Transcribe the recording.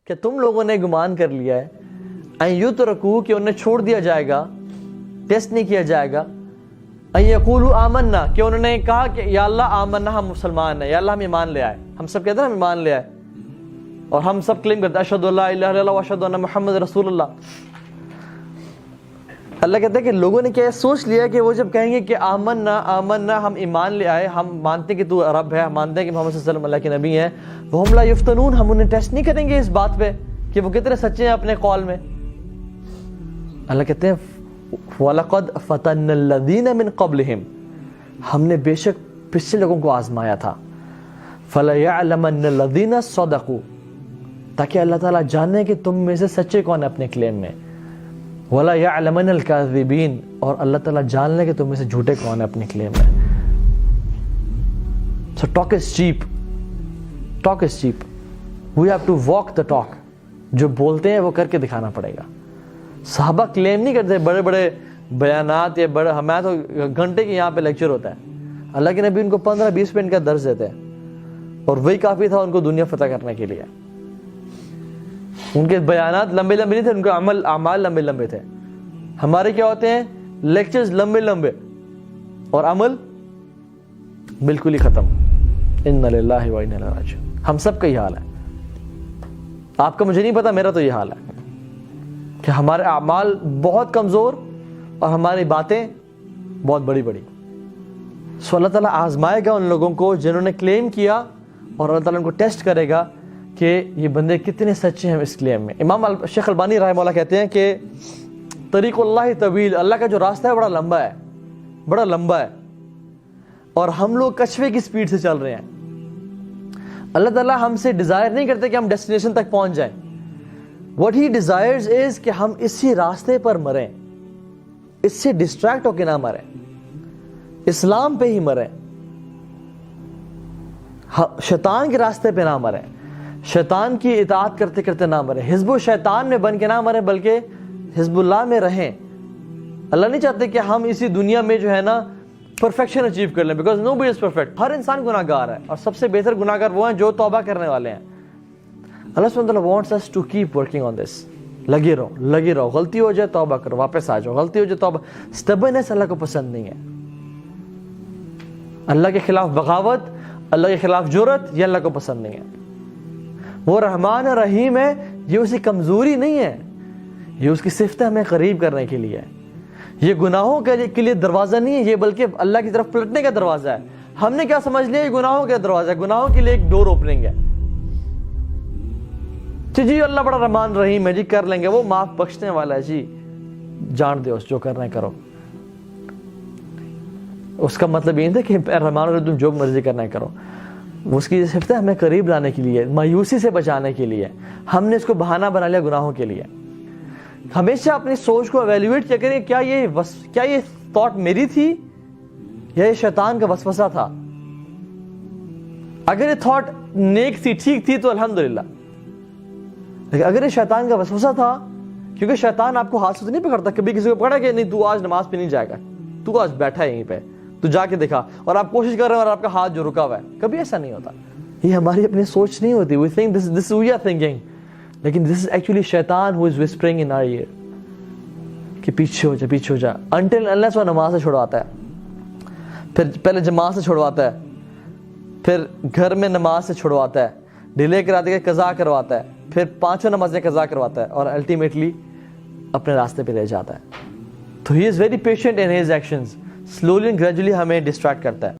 کہ تم لوگوں نے گمان کر لیا ہے ان یترکو کہ انہیں چھوڑ دیا جائے گا, ٹیسٹ نہیں کیا جائے گا, ان یقولوا آمنا کہ انہوں نے کہا کہ یا اللہ آمنا ہم مسلمان ہیں, یا اللہ ہم ایمان لے آئے. ہم سب کہتے ہیں ہم ایمان لے آئے اور ہم سب کلیم کرتے ہیں اشہد ان لا الہ الا اللہ واشہد ان محمد رسول اللہ. اللہ کہتے ہیں کہ لوگوں نے کیا سوچ لیا کہ وہ جب کہیں گے کہ آمنا ہم ایمان لے آئے, ہم مانتے ہیں کہ تو رب ہے, ہم مانتے ہیں کہ محمد صلی اللہ علیہ وسلم اللہ کے نبی ہیں, وہم لا یفتنون ہم انہیں ٹیسٹ نہیں کریں گے اس بات پہ کہ وہ کتنے سچے ہیں اپنے قول میں. اللہ کہتے ہیں وَلَقَدْ فَتَنَّ الَّذِينَ مِن قَبْلِهِمْ ہم نے بے شک پچھلے لوگوں کو آزمایا تھا. فَلَيَعْلَمَنَّ الَّذِينَ صَدَقُوا تاکہ اللہ تعالیٰ جانے کہ تم میں سے سچے کون ہیں اپنے کلیم میں. وَلَا يَعْلَمَنَّ الْكَاذِبِينَ اور اللہ تعالیٰ جان لے کہ تم میں سے جھوٹے کون ہیں اپنے کلیم میں. So talk is cheap. Talk is cheap. We have to walk the talk. جو بولتے ہیں وہ کر کے دکھانا پڑے گا. صحابہ کلیم نہیں کرتے بڑے بڑے بیانات یا بڑے, ہمیں تو گھنٹے کے یہاں پہ لیکچر ہوتا ہے. اللہ کے نبی ان کو 15-20 منٹ کا درس دیتے ہیں اور وہی کافی تھا ان کو دنیا فتح کرنے کے لیے. ان کے بیانات لمبے لمبے نہیں تھے, ان کے اعمال لمبے لمبے تھے. ہمارے کیا ہوتے ہیں لیکچرز لمبے لمبے اور عمل بالکل ہی ختم. انا للہ و انا الیہ راجعون. ہم سب کا یہ حال ہے. آپ کا مجھے نہیں پتا, میرا تو یہ حال ہے کہ ہمارے اعمال بہت کمزور اور ہماری باتیں بہت بڑی بڑی. سو اللہ تعالیٰ آزمائے گا ان لوگوں کو جنہوں نے کلیم کیا اور اللہ تعالیٰ ان کو ٹیسٹ کرے گا کہ یہ بندے کتنے سچے ہیں اس کلیم میں. امام شیخ البانی رحمہ اللہ کہتے ہیں کہ طریق اللہ طویل, اللہ کا جو راستہ ہے بڑا لمبا ہے, بڑا لمبا ہے اور ہم لوگ کچھوے کی سپیڈ سے چل رہے ہیں. اللہ تعالیٰ ہم سے ڈیزائر نہیں کرتے کہ ہم ڈیسٹینیشن تک پہنچ جائیں. What he desires is کہ ہم اسی راستے پر مریں, اس سے ڈسٹریکٹ ہو کے نہ مریں, اسلام پہ ہی مریں, شیطان کے راستے پہ نہ مریں, شیطان کی اطاعت کرتے کرتے نہ مریں, حزب و شیطان میں بن کے نہ مریں بلکہ حزب اللہ میں رہیں. اللہ نہیں چاہتے کہ ہم اسی دنیا میں جو ہے نا پرفیکشن اچیو کر لیں, because no body is perfect. ہر انسان گناہ گار ہے اور سب سے بہتر گناہ گار وہ ہیں جو توبہ کرنے والے ہیں. اللہ سبحانہ وتعالی wants us to keep working on this. لگے رہو, غلطی ہو جائے توبہ کرو, واپس آ جاؤ, غلطی ہو جائے توبہ. stubbornness اللہ کو پسند نہیں ہے. اللہ کے خلاف بغاوت, اللہ کے خلاف جرأت, یہ اللہ کو پسند نہیں ہے. وہ رحمان رحیم ہے, یہ اس کی کمزوری نہیں ہے, یہ اس کی صفتیں ہمیں قریب کرنے کے لیے ہے. یہ گناہوں کے لیے دروازہ نہیں ہے, یہ بلکہ اللہ کی طرف پلٹنے کا دروازہ ہے. ہم نے کیا سمجھ لیا, یہ گناہوں کا دروازہ ہے, گناہوں کے لیے ایک ڈور اوپننگ ہے. جی اللہ بڑا رحمان رحیم ہے, جی کر لیں گے, وہ معاف بخشنے والا ہے, جی جان دو جو کرنا ہے کرو. اس کا مطلب یہ نہیں تھا کہ رحمان رحیم تم جو مرضی کرنا ہے کرو. اس کی صفتیں ہمیں قریب لانے کے لیے, مایوسی سے بچانے کے لیے. ہم نے اس کو بہانہ بنا لیا گناہوں کے لیے. ہمیشہ اپنی سوچ کو ایویلویٹ کیا کریں, کیا یہ تھاٹ میری تھی یا یہ شیطان کا وسوسہ تھا. اگر یہ تھاٹ نیک تھی, ٹھیک تھی تو الحمدللہ, لیکن اگر یہ شیطان کا وسوسہ تھا, کیونکہ شیطان آپ کو ہاتھ سے نہیں پکڑتا. کبھی کسی کو پکڑا کہ نہیں تو آج نماز پہ نہیں جائے گا, تو آج بیٹھا ہے یہیں پہ, تو جا کے دکھا, اور آپ کوشش کر رہے ہیں اور آپ کا ہاتھ جو رکا ہوا ہے, کبھی ایسا نہیں ہوتا. یہ ہماری اپنی سوچ نہیں ہوتی. we think this we are thinking, لیکن this is actually شیطان who is whispering in our ear کہ پیچھے ہو جا until unless وہ نماز سے چھڑواتا ہے, پھر پہلے جماعت سے چھڑواتا ہے, پھر گھر میں نماز سے چھڑواتا ہے, ڈیلے کرا دے کے قضا کرواتا ہے, پھر 5 نمازیں قضا کرواتا ہے, اور الٹیمیٹلی اپنے راستے پہ لے جاتا ہے. تو he is very patient in his actions. slowly and gradually ہمیں ڈسٹریکٹ کرتا ہے.